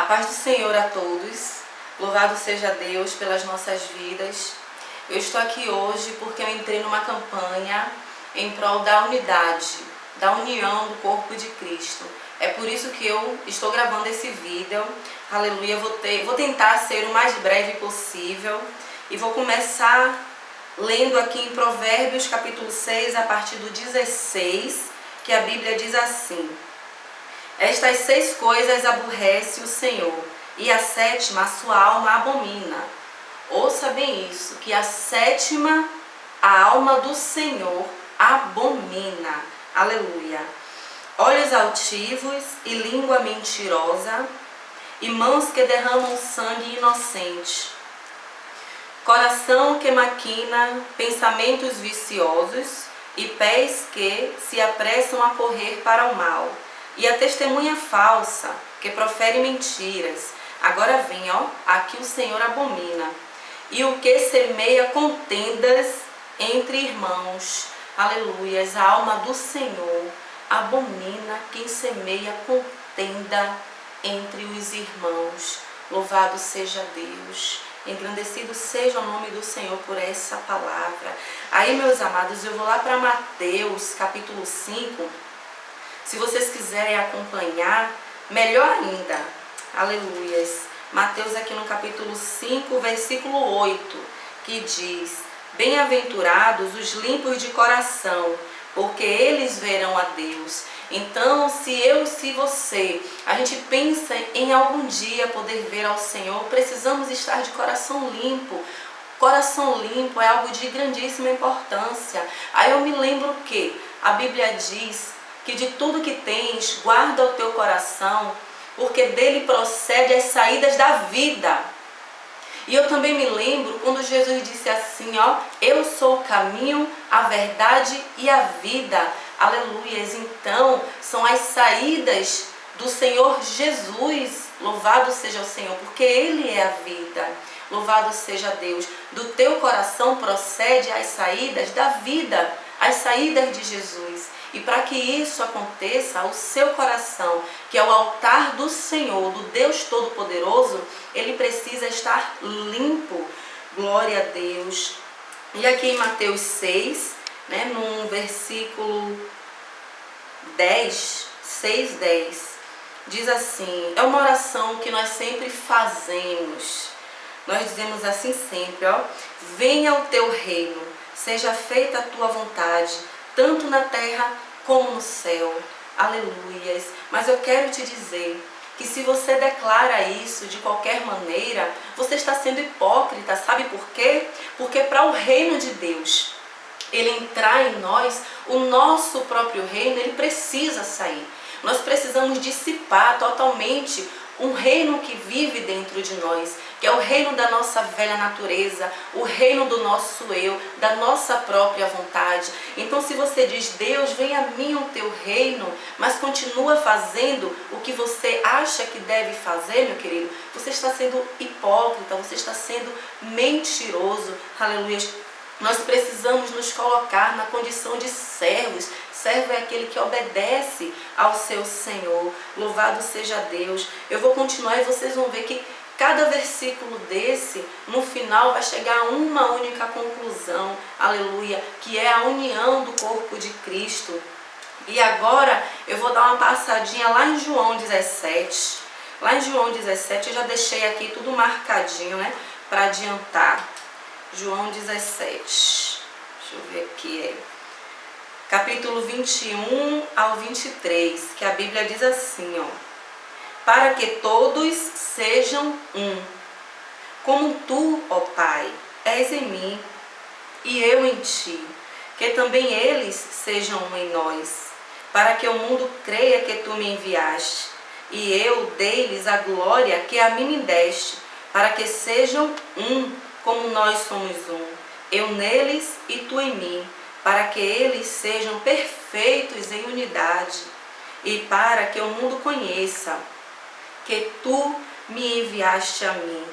paz do Senhor a todos, louvado seja Deus pelas nossas vidas. Eu estou aqui hoje porque eu entrei numa campanha em prol da unidade, da união do corpo de Cristo. É por isso que eu estou gravando esse vídeo, aleluia. Vou tentar ser o mais breve possível e vou começar lendo aqui em Provérbios capítulo 6, a partir do 16, que a Bíblia diz assim: estas 6 coisas aborrece o Senhor, e a 7ª a sua alma abomina. Ouça bem isso, que a 7ª a alma do Senhor abomina. Aleluia. Olhos altivos e língua mentirosa, e mãos que derramam sangue inocente. Coração que maquina pensamentos viciosos, e pés que se apressam a correr para o mal. E a testemunha falsa, que profere mentiras. Agora vem, aqui o Senhor abomina. E o que semeia contendas entre irmãos. Aleluias, a alma do Senhor abomina quem semeia contenda entre os irmãos. Louvado seja Deus. Engrandecido seja o nome do Senhor por essa palavra. Aí, meus amados, eu vou lá para Mateus capítulo 5. Se vocês quiserem acompanhar, melhor ainda. Aleluias. Mateus aqui no capítulo 5, versículo 8, que diz: bem-aventurados os limpos de coração, porque eles verão a Deus. Então, se você, a gente pensa em algum dia poder ver ao Senhor, precisamos estar de coração limpo. Coração limpo é algo de grandíssima importância. Aí eu me lembro que a Bíblia diz que de tudo que tens, guarda o teu coração, porque dele procede as saídas da vida. E eu também me lembro quando Jesus disse assim, eu sou o caminho, a verdade e a vida. Aleluias. Então, são as saídas do Senhor Jesus. Louvado seja o Senhor, porque Ele é a vida. Louvado seja Deus. Do teu coração procede as saídas da vida, as saídas de Jesus. E para que isso aconteça, o seu coração, que é o altar do Senhor, do Deus Todo-Poderoso, ele precisa estar limpo. Glória a Deus. E aqui em Mateus 6, no versículo 10, 6:10, diz assim, é uma oração que nós sempre fazemos. Nós dizemos assim sempre, venha o teu reino, seja feita a tua vontade, tanto na terra como no céu. Aleluias. Mas eu quero te dizer que se você declara isso de qualquer maneira, você está sendo hipócrita. Sabe por quê? Porque para o reino de Deus ele entrar em nós, o nosso próprio reino, ele precisa sair. Nós precisamos dissipar totalmente um reino que vive dentro de nós, que é o reino da nossa velha natureza, o reino do nosso eu, da nossa própria vontade. Então, se você diz, Deus, venha a mim o teu reino, mas continua fazendo o que você acha que deve fazer, meu querido, você está sendo hipócrita, você está sendo mentiroso. Aleluia. Nós precisamos nos colocar na condição de servos. Servo é aquele que obedece ao seu Senhor. Louvado seja Deus. Eu vou continuar e vocês vão ver que cada versículo desse, no final, vai chegar a uma única conclusão. Aleluia. Que é a união do corpo de Cristo. E agora eu vou dar uma passadinha lá em João 17. Lá em João 17 eu já deixei aqui tudo marcadinho, para adiantar. João 17, deixa eu ver aqui, capítulo 21 ao 23, que a Bíblia diz assim, para que todos sejam um, como tu, ó Pai, és em mim, e eu em ti, que também eles sejam um em nós, para que o mundo creia que tu me enviaste, e eu dei-lhes a glória que a mim me deste, para que sejam um, como nós somos um, eu neles e tu em mim, para que eles sejam perfeitos em unidade, e para que o mundo conheça que tu me enviaste a mim,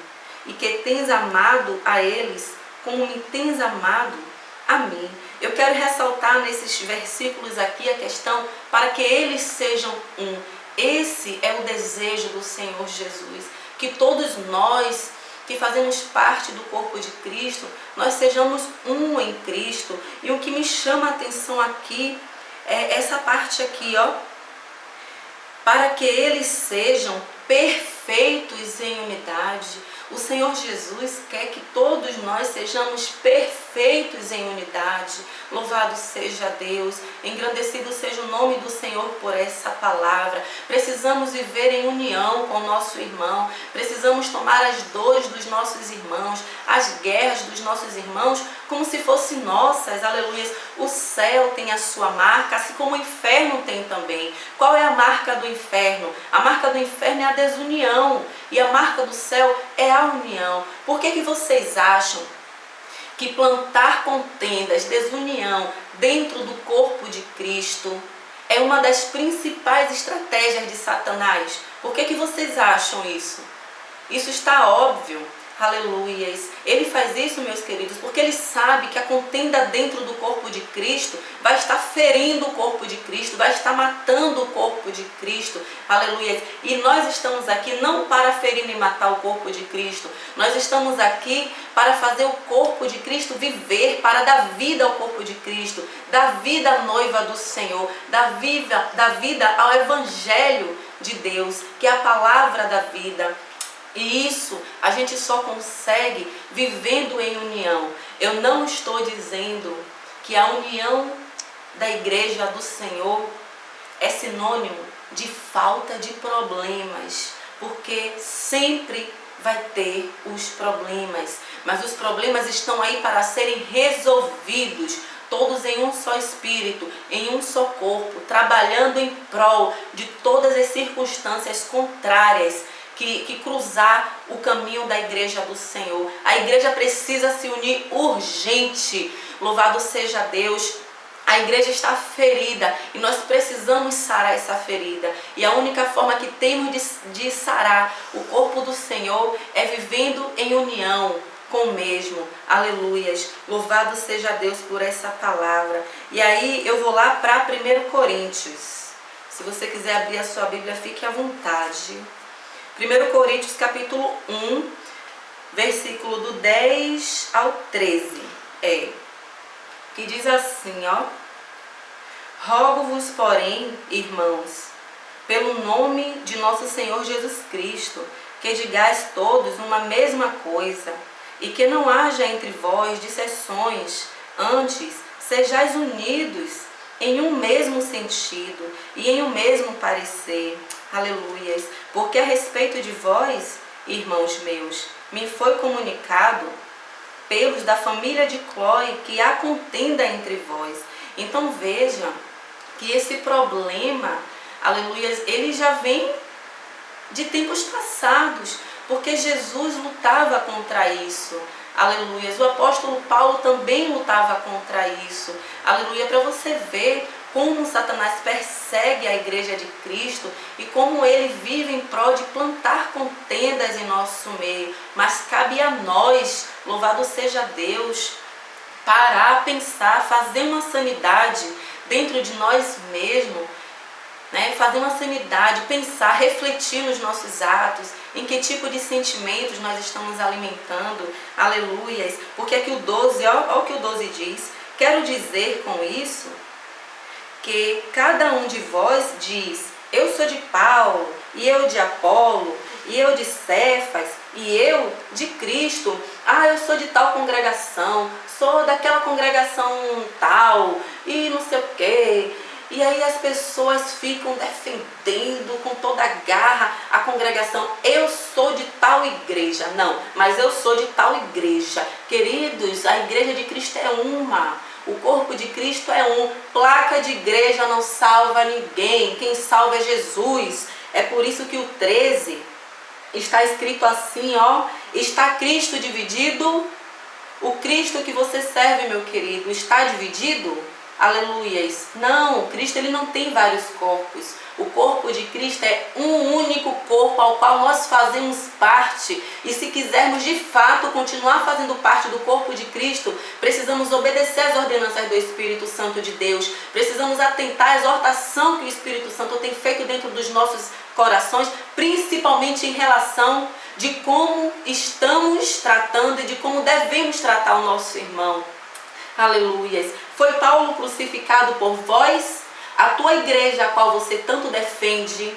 e que tens amado a eles como me tens amado a mim. Eu quero ressaltar nesses versículos aqui a questão para que eles sejam um. Esse é o desejo do Senhor Jesus, que todos nós que fazemos parte do corpo de Cristo, nós sejamos um em Cristo. E o que me chama a atenção aqui é essa parte aqui, ó. Para que eles sejam perfeitos em unidade. O Senhor Jesus quer que todos nós sejamos perfeitos em unidade. Louvado seja Deus, engrandecido seja o nome do Senhor por essa palavra. Precisamos viver em união com o nosso irmão. Precisamos tomar as dores dos nossos irmãos, as guerras dos nossos irmãos, como se fossem nossas. Aleluia. O céu tem a sua marca, assim como o inferno tem também. Qual é a marca do inferno? A marca do inferno é a desunião. E a marca do céu é a união. Por que vocês acham que plantar contendas, desunião dentro do corpo de Cristo é uma das principais estratégias de Satanás? Por que vocês acham isso? Isso está óbvio. Aleluias. Ele faz isso, meus queridos, porque ele sabe que a contenda dentro do corpo de Cristo vai estar ferindo o corpo de Cristo, vai estar matando o corpo de Cristo. Aleluias. E nós estamos aqui não para ferir e matar o corpo de Cristo. Nós estamos aqui para fazer o corpo de Cristo viver, para dar vida ao corpo de Cristo, dar vida à noiva do Senhor, dar vida ao Evangelho de Deus, que é a palavra da vida. E isso a gente só consegue vivendo em união. Eu não estou dizendo que a união da igreja do Senhor é sinônimo de falta de problemas, porque sempre vai ter os problemas, mas os problemas estão aí para serem resolvidos, todos em um só espírito, em um só corpo, trabalhando em prol de todas as circunstâncias contrárias que cruzar o caminho da igreja do Senhor. A igreja precisa se unir urgente. Louvado seja Deus. A igreja está ferida e nós precisamos sarar essa ferida. E a única forma que temos de sarar o corpo do Senhor é vivendo em união com o mesmo. Aleluias. Louvado seja Deus por essa palavra. E aí eu vou lá para 1 Coríntios. Se você quiser abrir a sua Bíblia, fique à vontade. 1 Coríntios capítulo 1, versículo do 10 ao 13, que diz assim, ó: Rogo-vos, porém, irmãos, pelo nome de nosso Senhor Jesus Cristo, que digais todos uma mesma coisa, e que não haja entre vós dissensões, antes sejais unidos em um mesmo sentido e em um mesmo parecer. Aleluias. Porque a respeito de vós, irmãos meus, me foi comunicado pelos da família de Cloe que há contenda entre vós. Então veja que esse problema, aleluias, ele já vem de tempos passados, porque Jesus lutava contra isso. Aleluias. O apóstolo Paulo também lutava contra isso. Aleluia. Para você ver como Satanás persegue a igreja de Cristo e como ele vive em prol de plantar contendas em nosso meio. Mas cabe a nós, louvado seja Deus, parar, pensar, fazer uma sanidade dentro de nós mesmos, né? Fazer uma sanidade, pensar, refletir nos nossos atos, em que tipo de sentimentos nós estamos alimentando. Aleluias. Porque aqui o 12, olha o que o 12 diz: quero dizer com isso que cada um de vós diz, eu sou de Paulo, e eu de Apolo, e eu de Cefas, e eu de Cristo. Ah, eu sou de tal congregação, sou daquela congregação tal, e não sei o quê. E aí as pessoas ficam defendendo com toda a garra a congregação. Eu sou de tal igreja. Não, mas eu sou de tal igreja. Queridos, a igreja de Cristo é uma. O corpo de Cristo é um. Placa de igreja não salva ninguém. Quem salva é Jesus. É por isso que o 13 está escrito assim, ó: está Cristo dividido? O Cristo que você serve, meu querido, está dividido? aleluias. Não, Cristo ele não tem vários corpos. O corpo de Cristo é um único corpo ao qual nós fazemos parte. E se quisermos de fato continuar fazendo parte do corpo de Cristo, precisamos obedecer às ordenanças do Espírito Santo de Deus. Precisamos atentar à exortação que o Espírito Santo tem feito dentro dos nossos corações, principalmente em relação de como estamos tratando e de como devemos tratar o nosso irmão. Aleluias. Foi Paulo crucificado por vós? A tua igreja, a qual você tanto defende,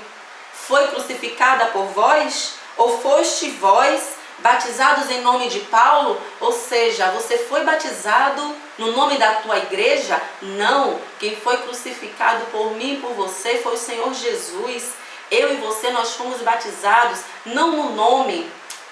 foi crucificada por vós? Ou foste vós batizados em nome de Paulo? Ou seja, você foi batizado no nome da tua igreja? Não. Quem foi crucificado por mim e por você foi o Senhor Jesus. Eu e você, nós fomos batizados não no nome,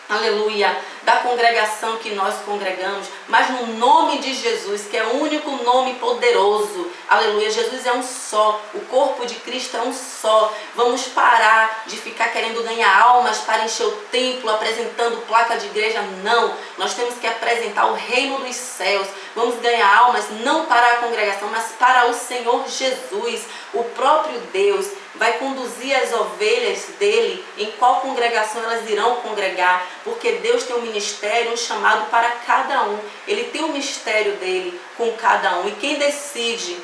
aleluia, da congregação que nós congregamos, mas no nome de Jesus, que é o único nome poderoso. Aleluia, Jesus é um só, o corpo de Cristo é um só. Vamos parar de ficar querendo ganhar almas para encher o templo, apresentando placa de igreja. Não, nós temos que apresentar o reino dos céus. Vamos ganhar almas não para a congregação, mas para o Senhor Jesus. O próprio Deus vai conduzir as ovelhas dele em qual congregação elas irão congregar, porque Deus tem um ministério, um chamado para cada um. Ele tem um mistério dele com cada um, e quem decide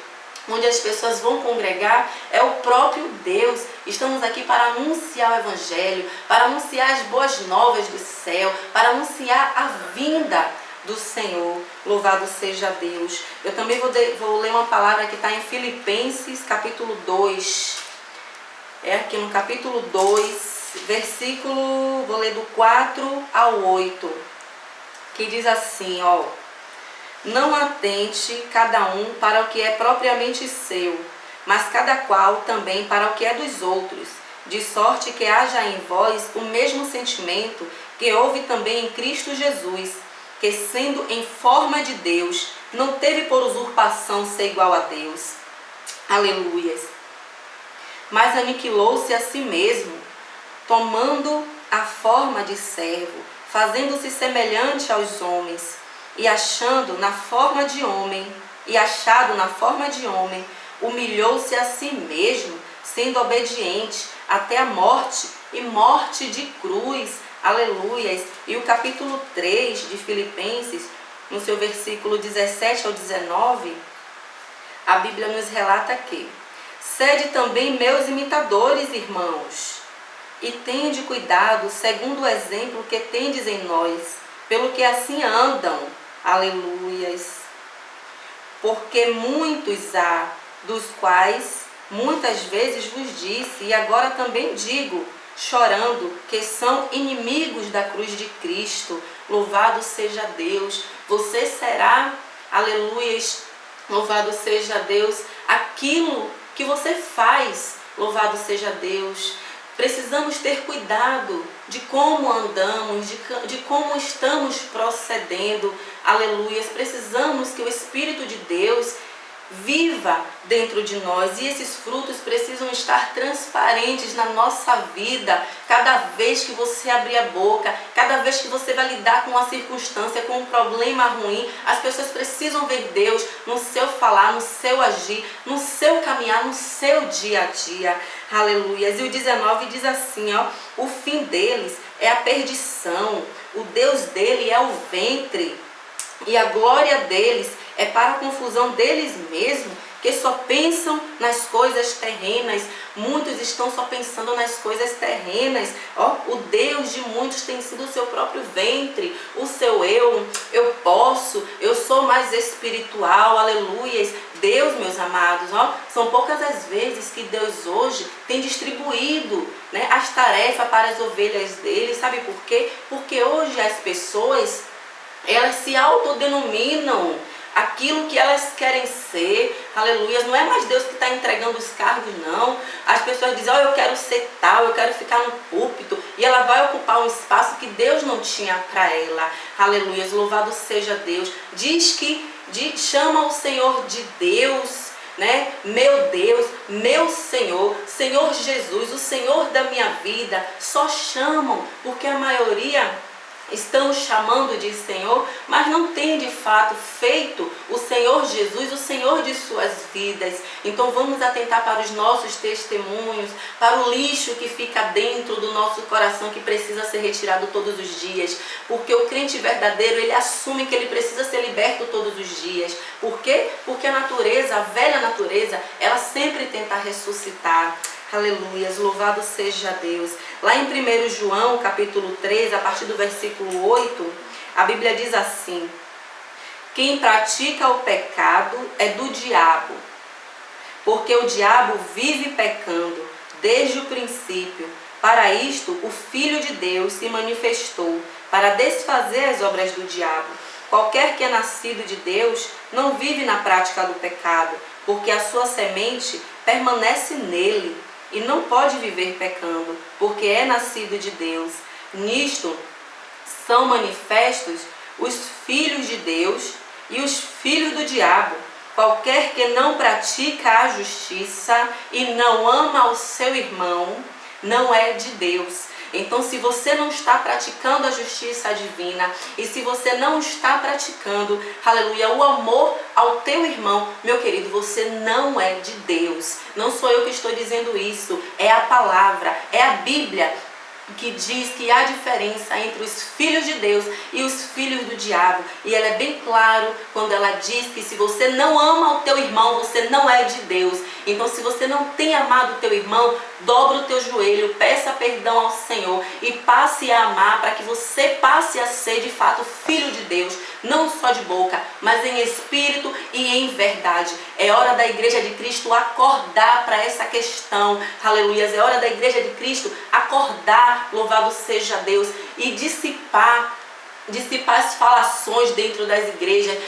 onde as pessoas vão congregar é o próprio Deus. Estamos aqui para anunciar o Evangelho, para anunciar as boas novas do céu, para anunciar a vinda do Senhor. Louvado seja Deus. Eu também vou ler uma palavra que está em Filipenses capítulo 2. É aqui no capítulo 2, versículo, vou ler do 4 ao 8, que diz assim, ó: não atente cada um para o que é propriamente seu, mas cada qual também para o que é dos outros, de sorte que haja em vós o mesmo sentimento que houve também em Cristo Jesus, que sendo em forma de Deus, não teve por usurpação ser igual a Deus. Aleluias. Mas aniquilou-se a si mesmo, tomando a forma de servo, fazendo-se semelhante aos homens, e achado na forma de homem, humilhou-se a si mesmo, sendo obediente até a morte, e morte de cruz. Aleluias. E o capítulo 3 de Filipenses, no seu versículo 17 ao 19, a Bíblia nos relata que: sede também meus imitadores, irmãos, e tende cuidado, segundo o exemplo que tendes em nós, pelo que assim andam. Aleluias. Porque muitos há, dos quais muitas vezes vos disse, e agora também digo, chorando, que são inimigos da cruz de Cristo. Louvado seja Deus. Você será, aleluias, louvado seja Deus, aquilo que você faz. Louvado seja Deus. Precisamos ter cuidado de como andamos, de como estamos procedendo. Aleluias. Precisamos que o Espírito de Deus viva dentro de nós, e esses frutos precisam estar transparentes na nossa vida. Cada vez que você abrir a boca, cada vez que você vai lidar com uma circunstância, com um problema ruim, as pessoas precisam ver Deus no seu falar, no seu agir, no seu caminhar, no seu dia a dia. Aleluia. E o 19 diz assim, ó: o fim deles é a perdição, o Deus dele é o ventre, e a glória deles é para a confusão deles mesmos, que só pensam nas coisas terrenas. Muitos estão só pensando nas coisas terrenas. Ó, o Deus de muitos tem sido o seu próprio ventre, o seu eu posso, eu sou mais espiritual. Aleluias. Deus, meus amados, ó, são poucas as vezes que Deus hoje tem distribuído, né, as tarefas para as ovelhas dele. Sabe por quê? Porque hoje as pessoas, elas se autodenominam aquilo que elas querem ser. Aleluia. Não é mais Deus que está entregando os cargos, não. As pessoas dizem, eu quero ser tal, eu quero ficar no púlpito, e ela vai ocupar um espaço que Deus não tinha para ela. Aleluia. Louvado seja Deus. Chama o Senhor de Deus, né? Meu Deus, meu Senhor, Senhor Jesus, o Senhor da minha vida. Só chamam, porque a maioria estão chamando de Senhor, mas não tem de fato feito o Senhor Jesus o Senhor de suas vidas. Então vamos atentar para os nossos testemunhos, para o lixo que fica dentro do nosso coração, que precisa ser retirado todos os dias, porque o crente verdadeiro, ele assume que ele precisa ser liberto todos os dias. Por quê? Porque a natureza, a velha natureza, ela sempre tenta ressuscitar. Aleluias, louvado seja Deus. Lá em 1 João, capítulo 3, a partir do versículo 8, a Bíblia diz assim: quem pratica o pecado é do diabo, porque o diabo vive pecando desde o princípio. Para isto, o Filho de Deus se manifestou, para desfazer as obras do diabo. Qualquer que é nascido de Deus não vive na prática do pecado, porque a sua semente permanece nele, e não pode viver pecando, porque é nascido de Deus. Nisto são manifestos os filhos de Deus e os filhos do diabo. Qualquer que não pratica a justiça e não ama o seu irmão, não é de Deus. Então, se você não está praticando a justiça divina, e se você não está praticando, aleluia, o amor ao teu irmão, meu querido, você não é de Deus. Não sou eu que estou dizendo isso, é a palavra, é a Bíblia que diz que há diferença entre os filhos de Deus e os filhos do diabo. E ela é bem claro quando ela diz que se você não ama o teu irmão, você não é de Deus. Então, se você não tem amado o teu irmão, dobra o teu joelho, peça perdão ao Senhor e passe a amar, para que você passe a ser de fato filho de Deus, não só de boca, mas em espírito e em verdade. É hora da Igreja de Cristo acordar para essa questão, aleluia. É hora da Igreja de Cristo acordar, louvado seja Deus, e dissipar as falações dentro das igrejas,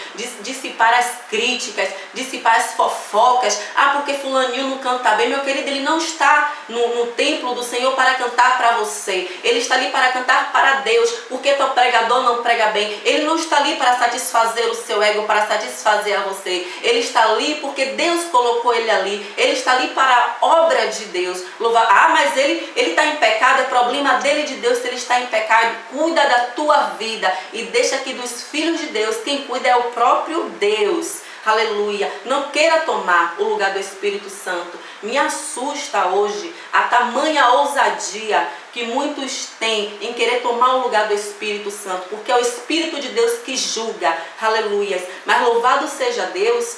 dissipar as críticas, dissipar as fofocas. Ah, porque fulaninho não canta bem. Meu querido, ele não está no templo do Senhor para cantar para você. Ele está ali para cantar para Deus, porque teu pregador não prega bem. Ele não está ali para satisfazer o seu ego, para satisfazer a você. Ele está ali porque Deus colocou ele ali. Ele está ali para a obra de Deus. Ah, mas ele está em pecado, é problema dele, de Deus. Se ele está em pecado, cuida da tua vida. E deixa que dos filhos de Deus, quem cuida é o próprio Deus. Aleluia. Não queira tomar o lugar do Espírito Santo. Me assusta hoje a tamanha ousadia que muitos têm em querer tomar o lugar do Espírito Santo, porque é o Espírito de Deus que julga. Aleluia. Mas louvado seja Deus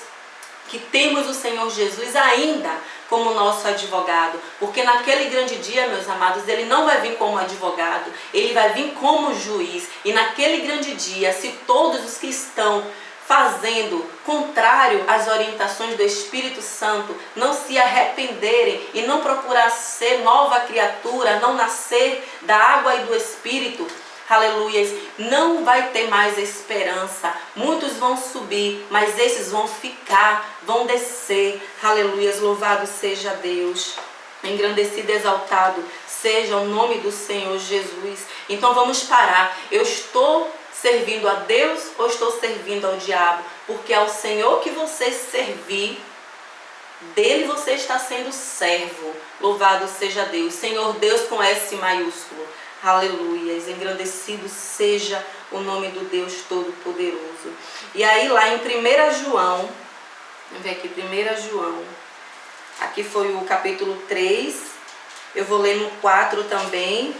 que temos o Senhor Jesus ainda como nosso advogado, porque naquele grande dia, meus amados, ele não vai vir como advogado, ele vai vir como juiz. E naquele grande dia, se todos os que estão fazendo contrário às orientações do Espírito Santo não se arrependerem e não procurar ser nova criatura, não nascer da água e do Espírito, aleluias, não vai ter mais esperança. Muitos vão subir, mas esses vão ficar, vão descer. Aleluias, louvado seja Deus. Engrandecido, exaltado seja o nome do Senhor Jesus. Então vamos parar. Eu estou servindo a Deus ou estou servindo ao diabo? Porque ao Senhor que você servir, dele você está sendo servo. Louvado seja Deus. Senhor Deus com S maiúsculo. Aleluias, engrandecido seja o nome do Deus Todo-Poderoso. E aí lá em 1 João, vamos ver aqui, 1 João, aqui foi o capítulo 3, eu vou ler no 4 também,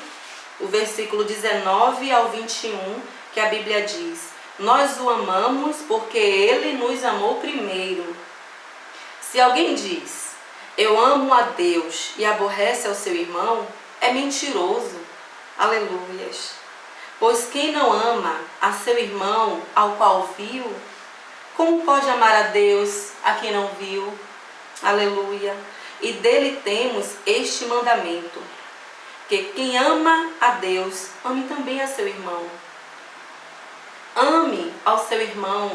o versículo 19 ao 21, que a Bíblia diz: nós o amamos porque ele nos amou primeiro. Se alguém diz, eu amo a Deus e aborrece ao seu irmão, é mentiroso. Aleluias. Pois quem não ama a seu irmão ao qual viu, como pode amar a Deus a quem não viu? Aleluia. E dele temos este mandamento, que quem ama a Deus, ame também a seu irmão. Ame ao seu irmão,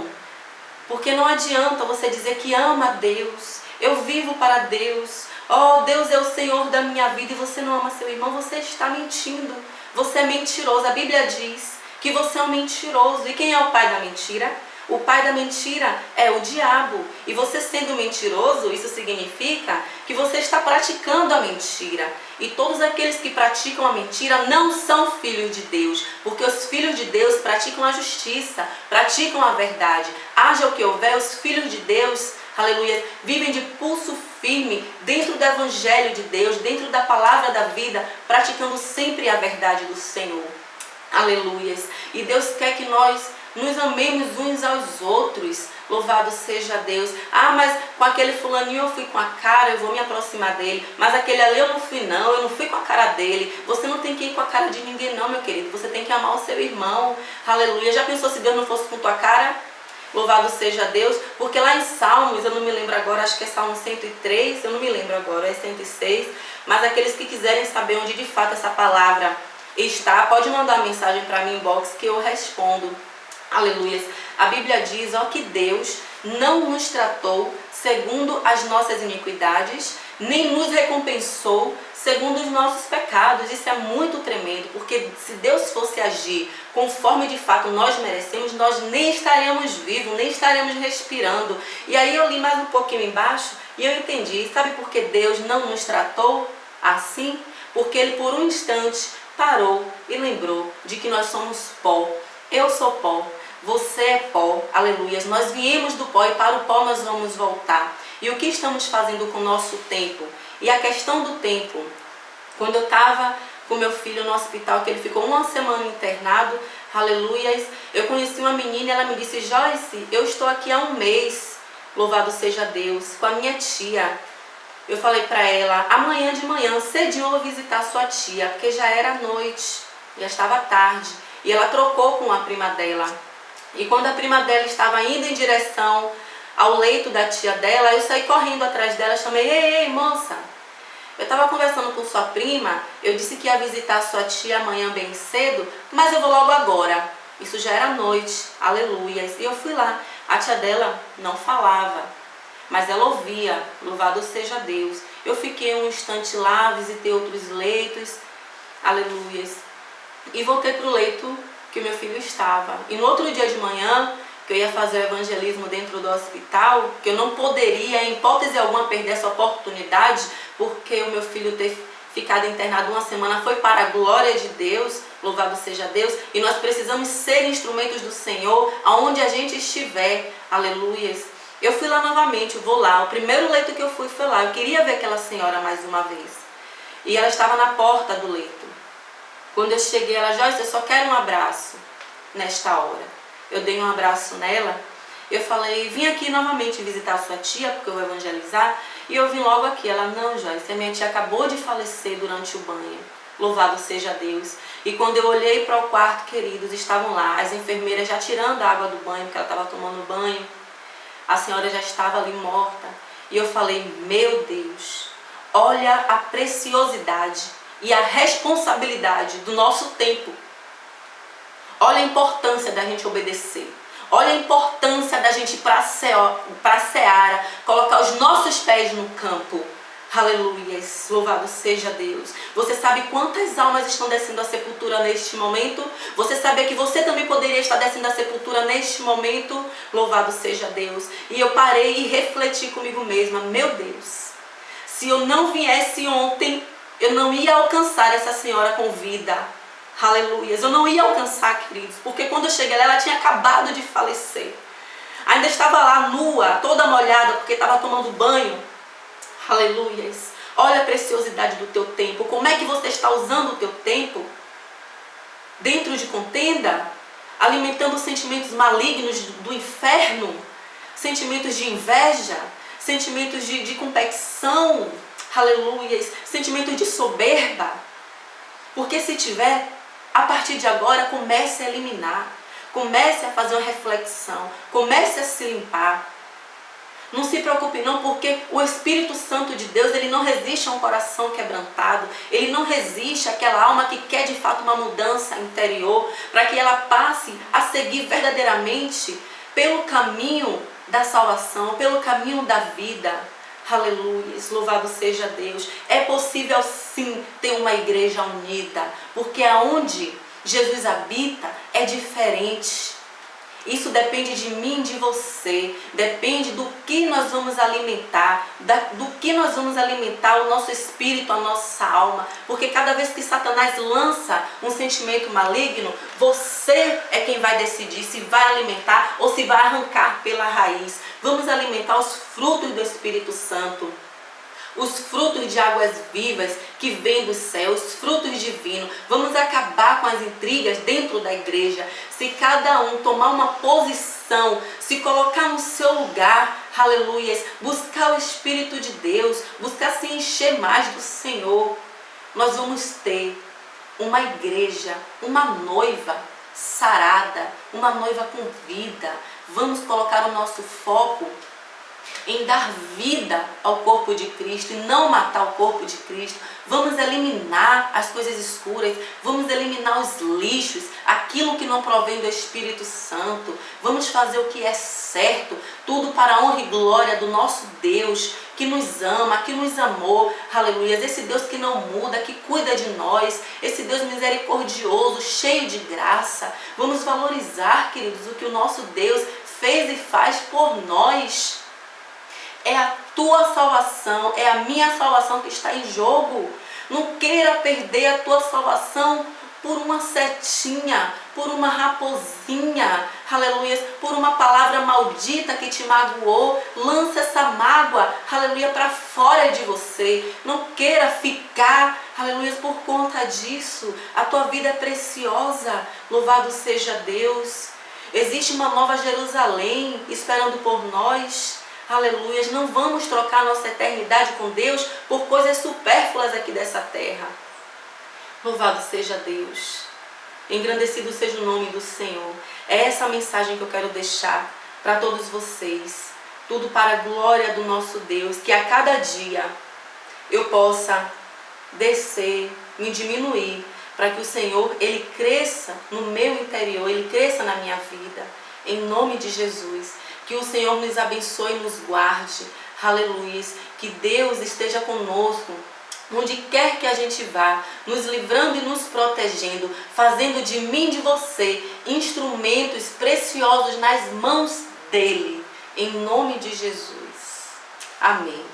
porque não adianta você dizer que ama a Deus, eu vivo para Deus, oh, Deus é o Senhor da minha vida, e você não ama seu irmão, você está mentindo, você é mentiroso. A Bíblia diz que você é um mentiroso. E quem é o pai da mentira? O pai da mentira é o diabo. E você sendo mentiroso, isso significa que você está praticando a mentira. E todos aqueles que praticam a mentira não são filhos de Deus, porque os filhos de Deus praticam a justiça, praticam a verdade. Haja o que houver, os filhos de Deus, aleluia, vivem de pulso firme dentro do evangelho de Deus, dentro da palavra da vida, praticando sempre a verdade do Senhor. Aleluias. E Deus quer que nós nos amemos uns aos outros. Louvado seja Deus. Ah, mas com aquele fulaninho eu fui com a cara, eu vou me aproximar dele. Mas aquele ali eu não fui com a cara dele. Você não tem que ir com a cara de ninguém não, meu querido. Você tem que amar o seu irmão. Aleluia. Já pensou se Deus não fosse com tua cara? Louvado seja Deus. Porque lá em Salmos, eu não me lembro agora, acho que é Salmo 103, eu não me lembro agora, é 106. Mas aqueles que quiserem saber onde de fato essa palavra está, pode mandar mensagem para mim, inbox, que eu respondo. Aleluia. A Bíblia diz, ó, que Deus não nos tratou segundo as nossas iniquidades, nem nos recompensou segundo os nossos pecados. Isso é muito tremendo, porque se Deus fosse agir conforme de fato nós merecemos, nós nem estaremos vivos, nem estaremos respirando. E aí eu li mais um pouquinho embaixo e eu entendi. Sabe por que Deus não nos tratou assim? Porque Ele por um instante parou e lembrou de que nós somos pó. Eu sou pó, você é pó, aleluia. Nós viemos do pó e para o pó nós vamos voltar. E o que estamos fazendo com o nosso tempo? E a questão do tempo, quando eu estava com meu filho no hospital, que ele ficou uma semana internado, aleluia, eu conheci uma menina e ela me disse, Joyce, eu estou aqui há um mês, louvado seja Deus, com a minha tia. Eu falei para ela, amanhã de manhã, cedinho eu vou visitar sua tia, porque já era noite, já estava tarde. E ela trocou com a prima dela. E quando a prima dela estava indo em direção ao leito da tia dela, eu saí correndo atrás dela, chamei, ei, moça, eu estava conversando com sua prima, eu disse que ia visitar sua tia amanhã bem cedo, mas eu vou logo agora. Isso já era noite, aleluia. E eu fui lá, a tia dela não falava, mas ela ouvia, louvado seja Deus. Eu fiquei um instante lá, visitei outros leitos, aleluia. E voltei para o leito que o meu filho estava. E no outro dia de manhã, que eu ia fazer o evangelismo dentro do hospital, que eu não poderia, em hipótese alguma, perder essa oportunidade, porque o meu filho ter ficado internado uma semana foi para a glória de Deus, louvado seja Deus, e nós precisamos ser instrumentos do Senhor, aonde a gente estiver, aleluias. Eu fui lá novamente, eu vou lá, o primeiro leito que eu fui foi lá, eu queria ver aquela senhora mais uma vez. E ela estava na porta do leito. Quando eu cheguei, ela, Joyce, eu só quero um abraço nesta hora. Eu dei um abraço nela. Eu falei, vim aqui novamente visitar a sua tia, porque eu vou evangelizar. E eu vim logo aqui. Ela, não, Joyce, a minha tia acabou de falecer durante o banho. Louvado seja Deus. E quando eu olhei para o quarto, queridos, estavam lá as enfermeiras já tirando a água do banho, porque ela estava tomando banho. A senhora já estava ali morta. E eu falei, meu Deus, olha a preciosidade e a responsabilidade do nosso tempo. Olha a importância da gente obedecer. Olha a importância da gente ir para a seara, colocar os nossos pés no campo. Aleluia, louvado seja Deus. Você sabe quantas almas estão descendo à sepultura neste momento? Você sabia que você também poderia estar descendo à sepultura neste momento? Louvado seja Deus. E eu parei e refleti comigo mesma, meu Deus, se eu não viesse ontem, eu não ia alcançar essa senhora com vida. Aleluia. Eu não ia alcançar, queridos. Porque quando eu cheguei lá, ela tinha acabado de falecer. Ainda estava lá nua, toda molhada, porque estava tomando banho. Aleluia. Olha a preciosidade do teu tempo. Como é que você está usando o teu tempo? Dentro de contenda? Alimentando sentimentos malignos do inferno? Sentimentos de inveja? Sentimentos de competição? Aleluia, sentimentos de soberba. Porque se tiver, a partir de agora comece a eliminar. Comece a fazer uma reflexão. Comece a se limpar. Não se preocupe não, porque o Espírito Santo de Deus, ele não resiste a um coração quebrantado. Ele não resiste àquela alma que quer de fato uma mudança interior, para que ela passe a seguir verdadeiramente pelo caminho da salvação, pelo caminho da vida. Aleluia, louvado seja Deus. É possível sim ter uma igreja unida, porque aonde Jesus habita é diferente. Isso depende de mim, de você. Depende do que nós vamos alimentar, do que nós vamos alimentar o nosso espírito, a nossa alma. Porque cada vez que Satanás lança um sentimento maligno, você é quem vai decidir se vai alimentar ou se vai arrancar pela raiz. Vamos alimentar os frutos do Espírito Santo. Os frutos de águas vivas que vêm do céu, os frutos divinos. Vamos acabar com as intrigas dentro da igreja. Se cada um tomar uma posição, se colocar no seu lugar, aleluias, buscar o Espírito de Deus, buscar se encher mais do Senhor, nós vamos ter uma igreja, uma noiva sarada, uma noiva com vida. Vamos colocar o nosso foco em dar vida ao corpo de Cristo e não matar o corpo de Cristo. Vamos eliminar as coisas escuras, vamos eliminar os lixos, aquilo que não provém do Espírito Santo. Vamos fazer o que é certo, tudo para a honra e glória do nosso Deus, que nos ama, que nos amou, aleluia. Esse Deus que não muda, que cuida de nós, esse Deus misericordioso, cheio de graça. Vamos valorizar, queridos, o que o nosso Deus fez e faz por nós. É a tua salvação, é a minha salvação que está em jogo. Não queira perder a tua salvação por uma setinha, por uma raposinha, aleluia, por uma palavra maldita que te magoou. Lança essa mágoa, aleluia, para fora de você. Não queira ficar, aleluia, por conta disso. A tua vida é preciosa, louvado seja Deus. Existe uma nova Jerusalém esperando por nós. Aleluia, não vamos trocar nossa eternidade com Deus por coisas supérfluas aqui dessa terra. Louvado seja Deus. Engrandecido seja o nome do Senhor. É essa a mensagem que eu quero deixar para todos vocês. Tudo para a glória do nosso Deus. Que a cada dia eu possa descer, me diminuir, para que o Senhor, Ele cresça no meu interior, Ele cresça na minha vida. Em nome de Jesus. Que o Senhor nos abençoe e nos guarde. Aleluia. Que Deus esteja conosco, onde quer que a gente vá, nos livrando e nos protegendo, fazendo de mim e de você instrumentos preciosos nas mãos dEle. Em nome de Jesus. Amém.